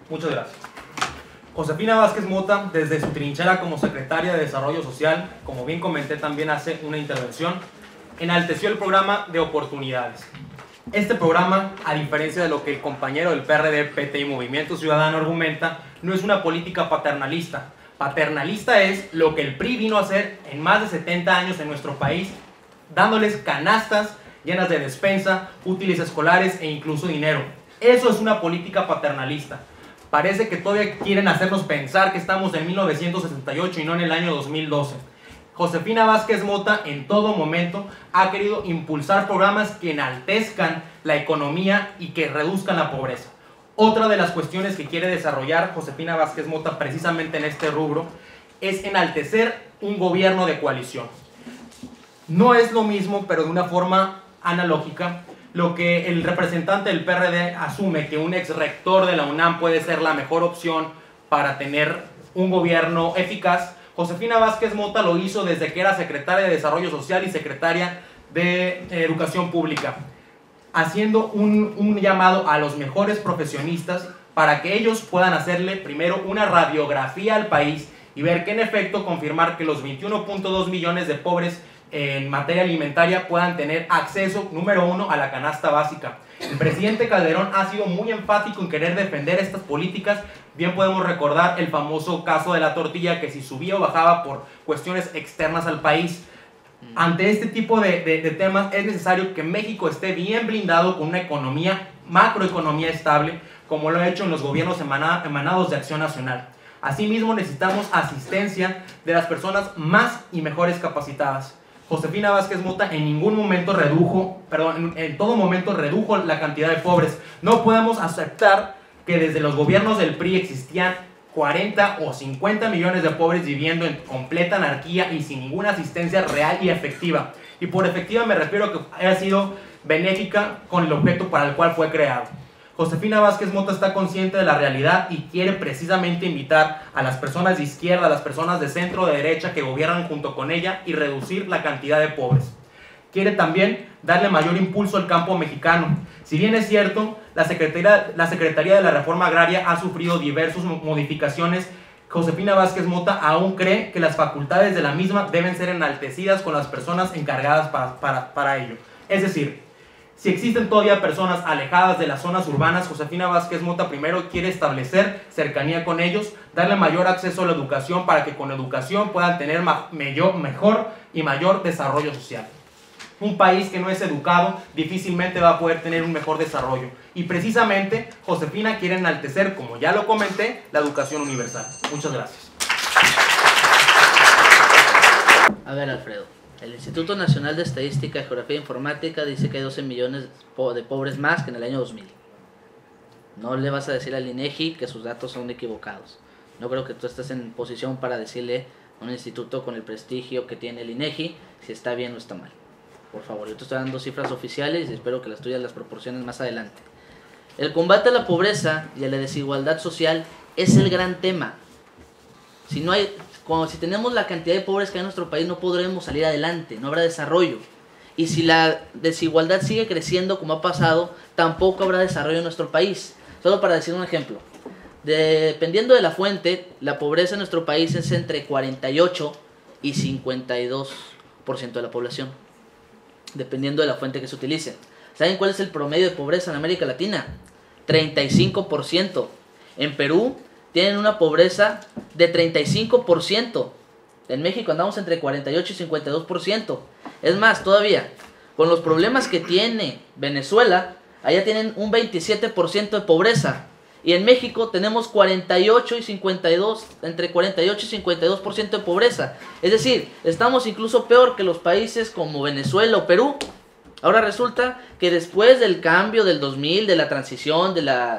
Muchas gracias. Josefina Vázquez Mota, desde su trinchera como secretaria de Desarrollo Social, como bien comenté también hace una intervención, enalteció el programa de oportunidades. Este programa, a diferencia de lo que el compañero del PRD, PT y Movimiento Ciudadano argumenta, no es una política paternalista. Paternalista es lo que el PRI vino a hacer en más de 70 años en nuestro país, dándoles canastas llenas de despensa, útiles escolares e incluso dinero. Eso es una política paternalista. Parece que todavía quieren hacernos pensar que estamos en 1968 y no en el año 2012. Josefina Vázquez Mota en todo momento ha querido impulsar programas que enaltezcan la economía y que reduzcan la pobreza. Otra de las cuestiones que quiere desarrollar Josefina Vázquez Mota precisamente en este rubro es enaltecer un gobierno de coalición. No es lo mismo, pero de una forma analógica, lo que el representante del PRD asume que un ex rector de la UNAM puede ser la mejor opción para tener un gobierno eficaz. Josefina Vázquez Mota lo hizo desde que era secretaria de Desarrollo Social y secretaria de Educación Pública, haciendo un llamado a los mejores profesionistas para que ellos puedan hacerle primero una radiografía al país y ver que en efecto confirmar que los 21.2 millones de pobres en materia alimentaria puedan tener acceso, número uno, a la canasta básica. El presidente Calderón ha sido muy enfático en querer defender estas políticas. Bien podemos recordar el famoso caso de la tortilla, que si subía o bajaba por cuestiones externas al país. Ante este tipo de temas es necesario que México esté bien blindado con una economía, macroeconomía estable, como lo ha hecho en los gobiernos emanados de Acción Nacional. Asimismo, necesitamos asistencia de las personas más y mejores capacitadas. Josefina Vázquez Mota en ningún momento en todo momento redujo la cantidad de pobres. No podemos aceptar que desde los gobiernos del PRI existían 40 o 50 millones de pobres viviendo en completa anarquía y sin ninguna asistencia real y efectiva. Y por efectiva me refiero a que haya sido benéfica con el objeto para el cual fue creado. Josefina Vázquez Mota está consciente de la realidad y quiere precisamente invitar a las personas de izquierda, a las personas de centro, de derecha que gobiernan junto con ella y reducir la cantidad de pobres. Quiere también darle mayor impulso al campo mexicano. Si bien es cierto, la Secretaría de la Reforma Agraria ha sufrido diversas modificaciones, Josefina Vázquez Mota aún cree que las facultades de la misma deben ser enaltecidas con las personas encargadas para ello. Es decir, si existen todavía personas alejadas de las zonas urbanas, Josefina Vázquez Mota primero quiere establecer cercanía con ellos, darle mayor acceso a la educación para que con educación puedan tener mejor y mayor desarrollo social. Un país que no es educado difícilmente va a poder tener un mejor desarrollo. Y precisamente Josefina quiere enaltecer, como ya lo comenté, la educación universal. Muchas gracias. A ver, Alfredo. El Instituto Nacional de Estadística, Geografía e Informática dice que hay 12 millones de pobres más que en el año 2000. No le vas a decir al INEGI que sus datos son equivocados. No creo que tú estés en posición para decirle a un instituto con el prestigio que tiene el INEGI si está bien o está mal. Por favor, yo te estoy dando cifras oficiales y espero que las tuyas las proporciones más adelante. El combate a la pobreza y a la desigualdad social es el gran tema. Si tenemos la cantidad de pobres que hay en nuestro país, no podremos salir adelante, no habrá desarrollo. Y si la desigualdad sigue creciendo como ha pasado, tampoco habrá desarrollo en nuestro país. Solo para decir un ejemplo, dependiendo de la fuente, la pobreza en nuestro país es entre 48 y 52% de la población, dependiendo de la fuente que se utilice. ¿Saben cuál es el promedio de pobreza en América Latina? 35%. En Perú tienen una pobreza de 35%. En México andamos entre 48 y 52%. Es más, todavía, con los problemas que tiene Venezuela, allá tienen un 27% de pobreza. Y en México tenemos 48 y 52, entre 48 y 52% de pobreza. Es decir, estamos incluso peor que los países como Venezuela o Perú. Ahora resulta que después del cambio del 2000, de la transición,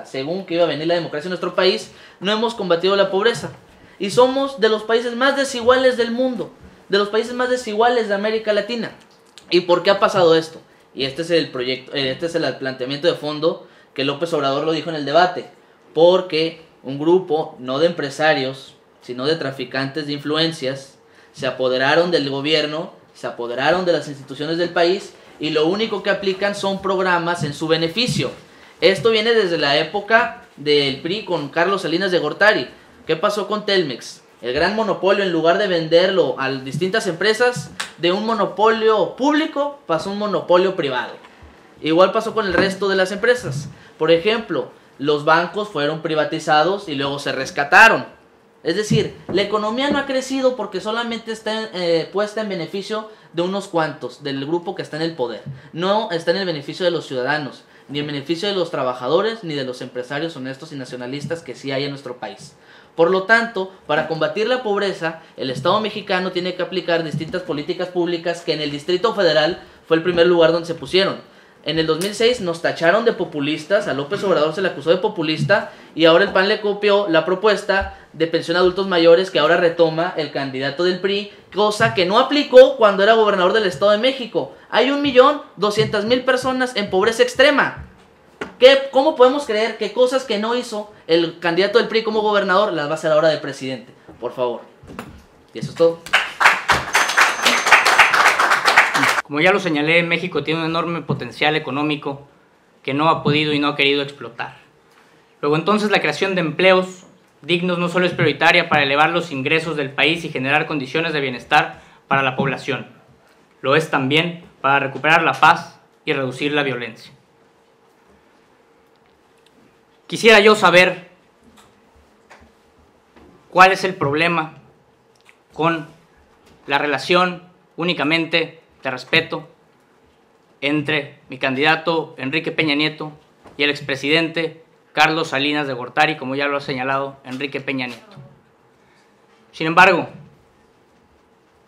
según que iba a venir la democracia en nuestro país, no hemos combatido la pobreza. Y somos de los países más desiguales del mundo, de los países más desiguales de América Latina. ¿Y por qué ha pasado esto? Y este es el planteamiento de fondo que López Obrador lo dijo en el debate. Porque un grupo, no de empresarios, sino de traficantes de influencias, se apoderaron del gobierno, se apoderaron de las instituciones del país y lo único que aplican son programas en su beneficio. Esto viene desde la época del PRI con Carlos Salinas de Gortari. ¿Qué pasó con Telmex? El gran monopolio, en lugar de venderlo a distintas empresas, de un monopolio público pasó a un monopolio privado. Igual pasó con el resto de las empresas. Por ejemplo, los bancos fueron privatizados y luego se rescataron. Es decir, la economía no ha crecido porque solamente está puesta en beneficio de unos cuantos, del grupo que está en el poder. No está en el beneficio de los ciudadanos, ni en beneficio de los trabajadores, ni de los empresarios honestos y nacionalistas que sí hay en nuestro país. Por lo tanto, para combatir la pobreza, el Estado mexicano tiene que aplicar distintas políticas públicas que en el Distrito Federal fue el primer lugar donde se pusieron. En el 2006 nos tacharon de populistas, a López Obrador se le acusó de populista y ahora el PAN le copió la propuesta de pensión a adultos mayores que ahora retoma el candidato del PRI, cosa que no aplicó cuando era gobernador del Estado de México. Hay 1.200.000 personas en pobreza extrema. ¿Cómo podemos creer que cosas que no hizo el candidato del PRI como gobernador las va a hacer ahora de presidente? Por favor. Y eso es todo. Como ya lo señalé, México tiene un enorme potencial económico que no ha podido y no ha querido explotar. Luego entonces la creación de empleos dignos no solo es prioritaria para elevar los ingresos del país y generar condiciones de bienestar para la población, lo es también para recuperar la paz y reducir la violencia. Quisiera yo saber cuál es el problema con la relación únicamente de respeto entre mi candidato Enrique Peña Nieto y el expresidente Carlos Salinas de Gortari, como ya lo ha señalado Enrique Peña Nieto. Sin embargo,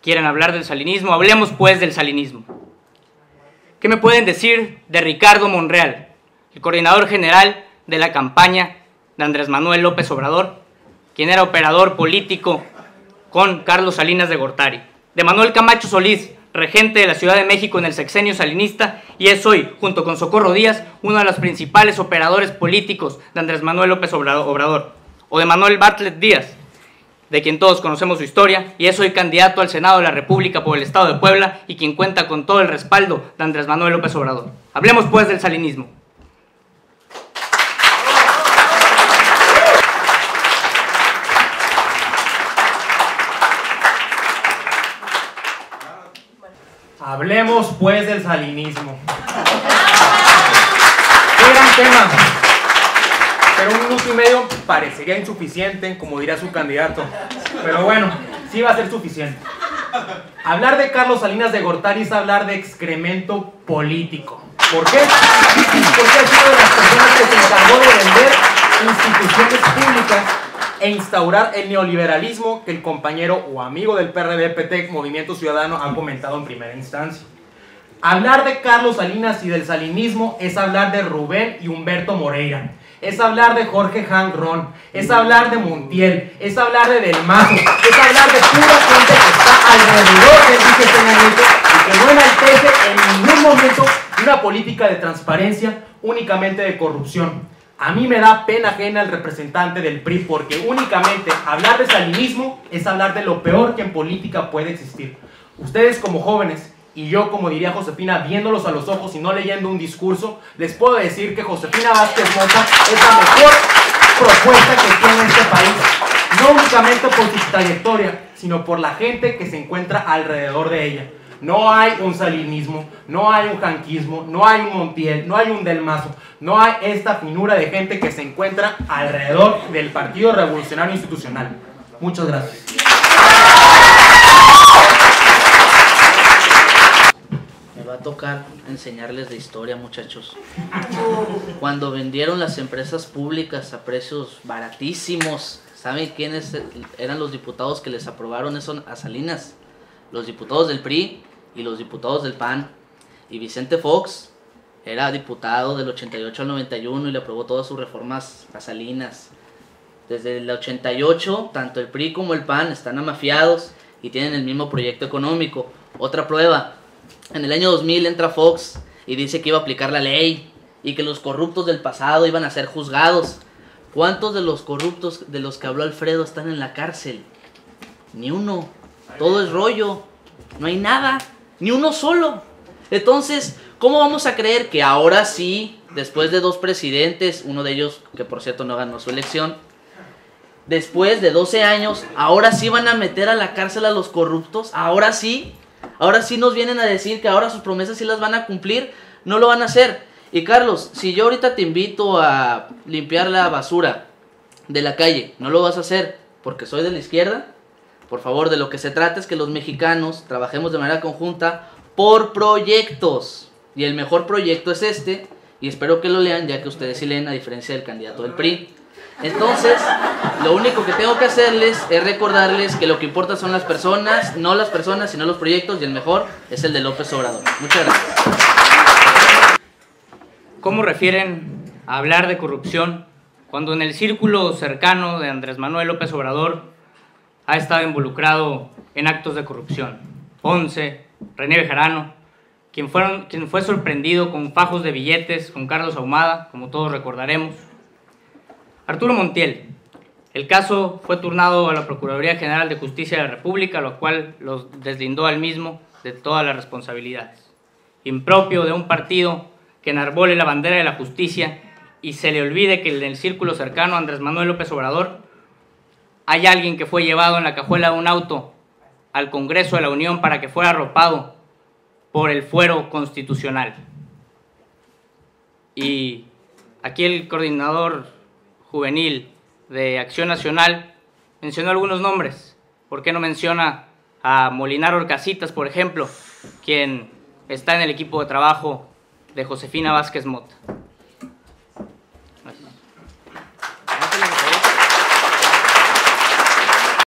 quieren hablar del salinismo, hablemos pues del salinismo. ¿Qué me pueden decir de Ricardo Monreal, el coordinador general de la campaña de Andrés Manuel López Obrador, quien era operador político con Carlos Salinas de Gortari? De Manuel Camacho Solís, regente de la Ciudad de México en el sexenio salinista, y es hoy, junto con Socorro Díaz, uno de los principales operadores políticos de Andrés Manuel López Obrador. O de Manuel Bartlett Díaz, de quien todos conocemos su historia, y es hoy candidato al Senado de la República por el Estado de Puebla, y quien cuenta con todo el respaldo de Andrés Manuel López Obrador. Hablemos pues del salinismo. Hablemos pues del salinismo. Qué gran tema. Pero 1 minuto y medio parecería insuficiente, como diría su candidato. Pero bueno, sí va a ser suficiente. Hablar de Carlos Salinas de Gortari es hablar de excremento político. ¿Por qué? Porque ha sido de las personas que se encargó de vender instituciones públicas e instaurar el neoliberalismo que el compañero o amigo del PRD-PT, Movimiento Ciudadano, ha comentado en primera instancia. Hablar de Carlos Salinas y del salinismo es hablar de Rubén y Humberto Moreira, es hablar de Jorge Hank-Ron, es hablar de Montiel, es hablar de Del Mazo, es hablar de pura gente que está alrededor del Enrique Peña Nieto y que no enaltece en ningún momento una política de transparencia, únicamente de corrupción. A mí me da pena ajena el representante del PRI, porque únicamente hablar de salinismo es hablar de lo peor que en política puede existir. Ustedes como jóvenes, y yo como diría Josefina, viéndolos a los ojos y no leyendo un discurso, les puedo decir que Josefina Vázquez Mota es la mejor propuesta que tiene este país. No únicamente por su trayectoria, sino por la gente que se encuentra alrededor de ella. No hay un salinismo, no hay un janquismo, no hay un Montiel, no hay un Del Mazo, no hay esta finura de gente que se encuentra alrededor del Partido Revolucionario Institucional. Muchas gracias. Me va a tocar enseñarles de historia, muchachos. Cuando vendieron las empresas públicas a precios baratísimos, ¿saben quiénes eran los diputados que les aprobaron eso a Salinas? Los diputados del PRI y los diputados del PAN. Y Vicente Fox era diputado del 88 al 91 y le aprobó todas sus reformas a Salinas. Desde el 88, tanto el PRI como el PAN están amafiados y tienen el mismo proyecto económico. Otra prueba, en el año 2000 entra Fox y dice que iba a aplicar la ley y que los corruptos del pasado iban a ser juzgados. ¿Cuántos de los corruptos de los que habló Alfredo están en la cárcel? Ni uno. Todo es rollo, no hay nada, ni uno solo. Entonces, ¿Cómo vamos a creer que ahora sí, después de 2 presidentes, uno de ellos, que por cierto no ganó su elección, después de 12 años, ahora sí van a meter a la cárcel a los corruptos? Ahora sí nos vienen a decir que ahora sus promesas sí las van a cumplir. No lo van a hacer. Y Carlos, si yo ahorita te invito a limpiar la basura de la calle, no lo vas a hacer porque soy de la izquierda. Por favor, de lo que se trata es que los mexicanos trabajemos de manera conjunta por proyectos. Y el mejor proyecto es este, y espero que lo lean, ya que ustedes sí leen, a diferencia del candidato del PRI. Entonces, lo único que tengo que hacerles es recordarles que lo que importa son las personas, no las personas, sino los proyectos, y el mejor es el de López Obrador. Muchas gracias. ¿Cómo refieren a hablar de corrupción cuando en el círculo cercano de Andrés Manuel López Obrador ha estado involucrado en actos de corrupción? Ponce, René Bejarano, quien fue sorprendido con fajos de billetes con Carlos Ahumada, como todos recordaremos. Arturo Montiel. El caso fue turnado a la Procuraduría General de Justicia de la República, lo cual los deslindó al mismo de todas las responsabilidades. Impropio de un partido que enarbole la bandera de la justicia y se le olvide que en el círculo cercano a Andrés Manuel López Obrador hay alguien que fue llevado en la cajuela de un auto al Congreso de la Unión para que fuera arropado por el fuero constitucional. Y aquí el coordinador juvenil de Acción Nacional mencionó algunos nombres. ¿Por qué no menciona a Molinar Orcasitas, por ejemplo, quien está en el equipo de trabajo de Josefina Vázquez Mota?